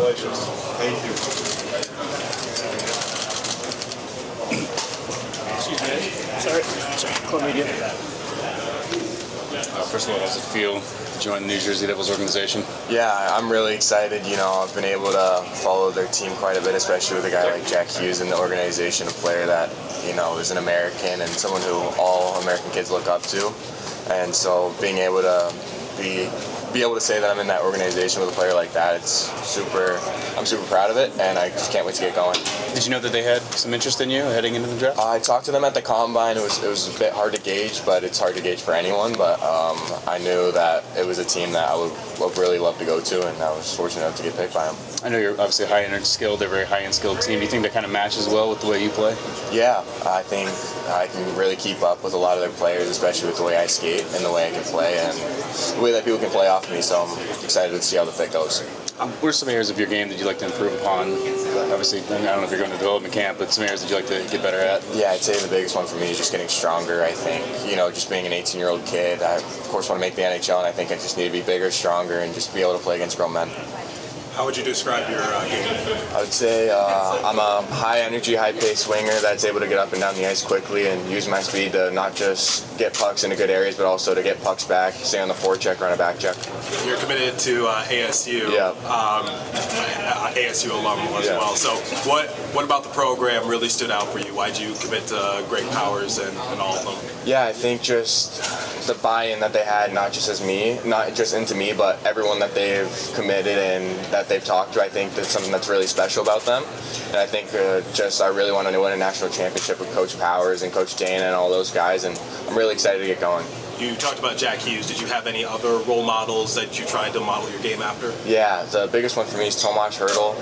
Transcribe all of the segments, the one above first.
Congratulations. Thank you. Excuse me. Sorry. Chlamydia. First of all, how does it feel to join the New Jersey Devils organization? Yeah, I'm really excited. You know, I've been able to follow their team quite a bit, especially with a guy like Jack Hughes in the organization, a player that, you know, is an American and someone who all American kids look up to. And so being able to be able to say that I'm in that organization with a player like that, I'm super proud of it, and I just can't wait to get going. Did you know that they had some interest in you heading into the draft? I talked to them at the combine. It was a bit hard to gauge, but it's hard to gauge for anyone. But I knew that it was a team that I would really love to go to, and I was fortunate enough to get picked by them. I know you're obviously high-end skilled. They're a very high-end skilled team. Do you think that kind of matches well with the way you play? Yeah, I think I can really keep up with a lot of their players, especially with the way I skate and the way I can play and the way that people can play off me. So I'm excited to see how the fit goes. What are some areas of your game that you'd like to improve upon? Obviously, I don't know if you're going to development camp, but some areas that you'd like to get better at? Yeah, I'd say the biggest one for me is just getting stronger, I think. You know, just being an 18-year-old kid, I, of course, want to make the NHL, and I think I just need to be bigger, stronger, and just be able to play against grown men. How would you describe your game? I would say I'm a high-energy, high-paced winger that's able to get up and down the ice quickly and use my speed to not just get pucks into good areas, but also to get pucks back, stay on the forecheck or on a back check. You're committed to ASU, yeah. ASU alum as well. So what about the program really stood out for you? Why did you commit to Great Powers and all of them? Yeah, I think just the buy-in that they had, not just into me, but everyone that they've committed and that they've talked to. I think that's something that's really special about them. And I think I really want to win a national championship with Coach Powers and Coach Dana and all those guys, and I'm really excited to get going. You talked about Jack Hughes. Did you have any other role models that you tried to model your game after? Yeah, the biggest one for me is Tomas Hertl.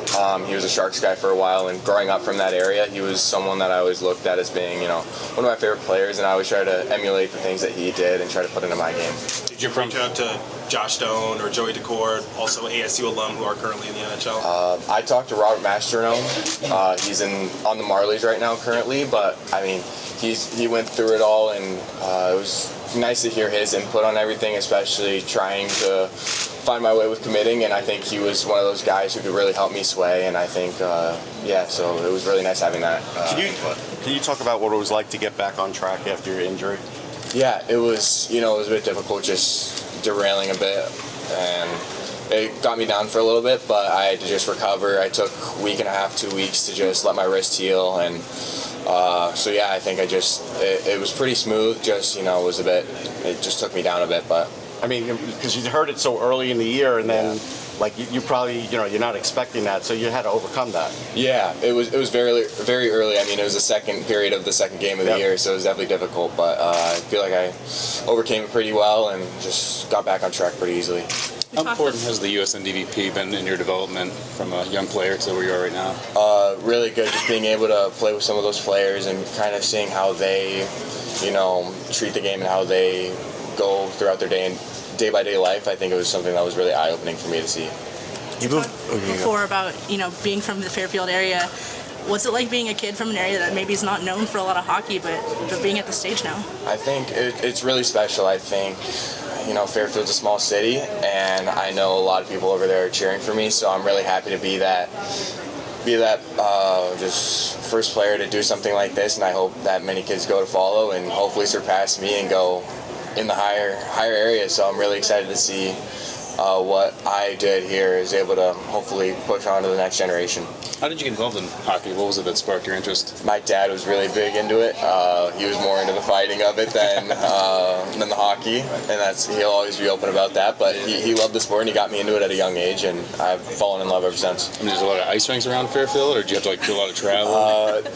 He was a Sharks guy for a while, and growing up from that area, he was someone that I always looked at as being, you know, one of my favorite players, and I always try to emulate the things that he did and try to put into my game. Did you reach out to Josh Stone or Joey Decord, also ASU alum who are currently in the NHL? I talked to Robert Mastronome. He's on the Marlies right now currently, but I mean, he went through it all, and it was nice to hear his input on everything, especially trying to find my way with committing, and I think he was one of those guys who could really help me sway, and I think, so it was really nice having that input. Can you talk about what it was like to get back on track after your injury? Yeah, it was a bit difficult, just derailing a bit, and it got me down for a little bit, but I had to just recover. I took a week and a half, 2 weeks to just let my wrist heal, and I think it was pretty smooth, it just took me down a bit, but. I mean, because you heard it so early in the year, and then, like, you probably, you're not expecting that, so you had to overcome that. Yeah, it was very, very early. I mean, it was the second period of the second game of the year, so it was definitely difficult, but I feel like I overcame it pretty well and just got back on track pretty easily. How important has the USNDVP been in your development from a young player to where you are right now? Really good, just being able to play with some of those players and kind of seeing how they, treat the game and how they go throughout their day-by-day life. I think it was something that was really eye-opening for me to see. You talked before about, being from the Fairfield area. What's it like being a kid from an area that maybe is not known for a lot of hockey, but being at the stage now? I think it's really special. I think, Fairfield's a small city, and I know a lot of people over there are cheering for me, so I'm really happy to be that just first player to do something like this, and I hope that many kids go to follow and hopefully surpass me and go in the higher areas. So I'm really excited to see what I did here is able to hopefully push on to the next generation. How did you get involved in hockey? What was it that sparked your interest? My dad was really big into it. He was more into the fighting of it than the hockey, and he'll always be open about that. But he loved the sport, and he got me into it at a young age, and I've fallen in love ever since. I mean, there's a lot of ice rinks around Fairfield, or do you have to do a lot of travel?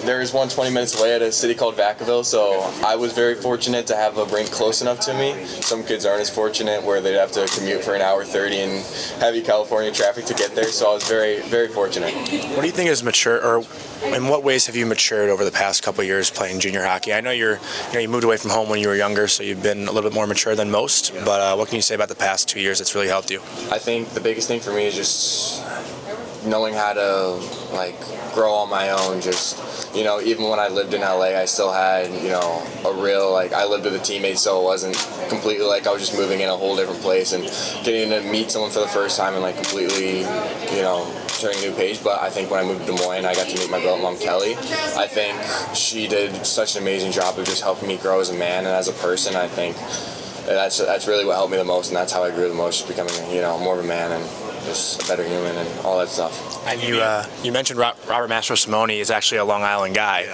There is one 20 minutes away at a city called Vacaville, so I was very fortunate to have a rink close enough to me. Some kids aren't as fortunate, where they'd have to commute for an hour 30 in heavy California traffic to get there. So I was very, very fortunate. What do you think is mature, or in what ways have you matured over the past couple of years playing junior hockey? I know you moved away from home when you were younger, so you've been a little bit more mature than most. But what can you say about the past 2 years that's really helped you? I think the biggest thing for me is just knowing how to grow on my own. Just you know, even when I lived in LA, I still had, you know, a real, like, I lived with a teammate, so it wasn't completely like I was just moving in a whole different place and getting to meet someone for the first time and like completely, you know, turning a new page. But I think when I moved to Des Moines, I got to meet my real mom, Kelly. I think she did such an amazing job of just helping me grow as a man and as a person. I think that's really what helped me the most, and that's how I grew the most, just becoming, you know, more of a man and just a better human and all that stuff. And you mentioned Robert Mastro-Simone is actually a Long Island guy.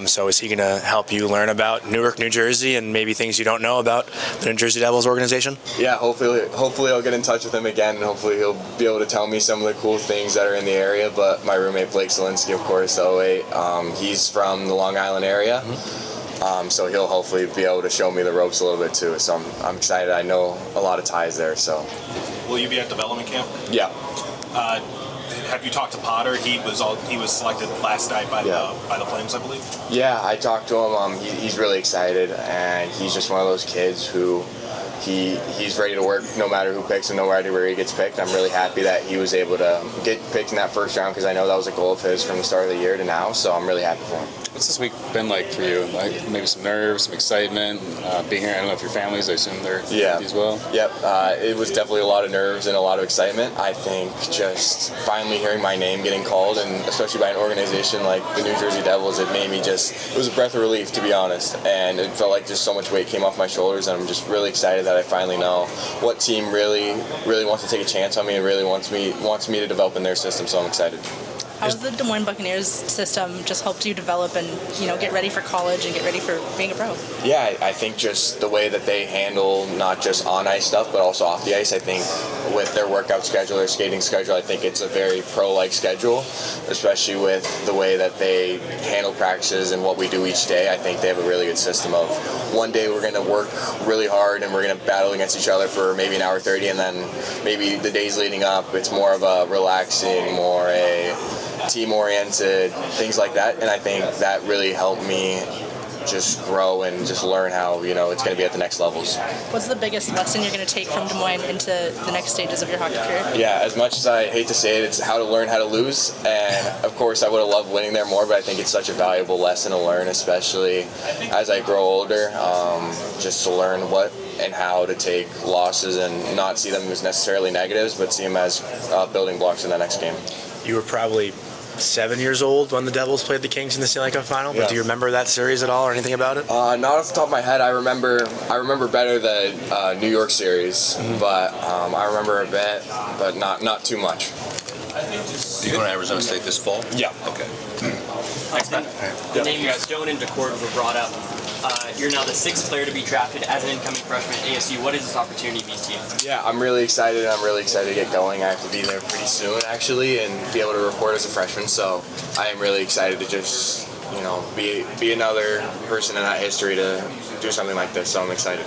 So is he going to help you learn about Newark, New Jersey, and maybe things you don't know about the New Jersey Devils organization? Yeah, hopefully I'll get in touch with him again, and hopefully he'll be able to tell me some of the cool things that are in the area. But my roommate Blake Zielinski, of course, he's from the Long Island area. So he'll hopefully be able to show me the ropes a little bit too. So I'm excited. I know a lot of ties there. So. Will you be at development camp? Yeah. Have you talked to Potter? He was selected last night by the Flames, I believe. Yeah, I talked to him. He's really excited, and he's just one of those kids who he's ready to work no matter who picks him, no matter where he gets picked. I'm really happy that he was able to get picked in that first round because I know that was a goal of his from the start of the year to now. So I'm really happy for him. What's this week been like for you? Like maybe some nerves, some excitement, being here. I don't know if your families, I assume they're as well. Yep. It was definitely a lot of nerves and a lot of excitement. I think just finally hearing my name getting called, and especially by an organization like the New Jersey Devils, it was a breath of relief, to be honest. And it felt like just so much weight came off my shoulders, and I'm just really excited that I finally know what team really wants to take a chance on me and really wants me to develop in their system. So I'm excited. How has the Des Moines Buccaneers system just helped you develop and, you know, get ready for college and get ready for being a pro? Yeah, I think just the way that they handle not just on ice stuff but also off the ice. I think with their workout schedule, their skating schedule, I think it's a very pro-like schedule, especially with the way that they handle practices and what we do each day. I think they have a really good system of one day we're going to work really hard and we're going to battle against each other for maybe an hour 30, and then maybe the days leading up, it's more of a relaxing, more a team-oriented, things like that. And I think that really helped me just grow and just learn how, you know, it's going to be at the next levels. What's the biggest lesson you're going to take from Des Moines into the next stages of your hockey career? Yeah, as much as I hate to say it, it's how to learn how to lose. And of course, I would have loved winning there more, but I think it's such a valuable lesson to learn, especially as I grow older, just to learn what and how to take losses and not see them as necessarily negatives, but see them as building blocks in the next game. You were probably 7 years old when the Devils played the Kings in the Stanley Cup final, but do you remember that series at all or anything about it? Not off the top of my head. I remember better the New York series, but I remember a bit, but not too much. Are you going to Arizona State this fall? Yeah. Okay. The name Stone and DeCord were brought up. You're now the 6th player to be drafted as an incoming freshman at ASU. What does this opportunity mean to you? Yeah, I'm really excited. I'm really excited to get going. I have to be there pretty soon, actually, and be able to report as a freshman. So I am really excited to just, you know, be another person in that history to do something like this. So I'm excited.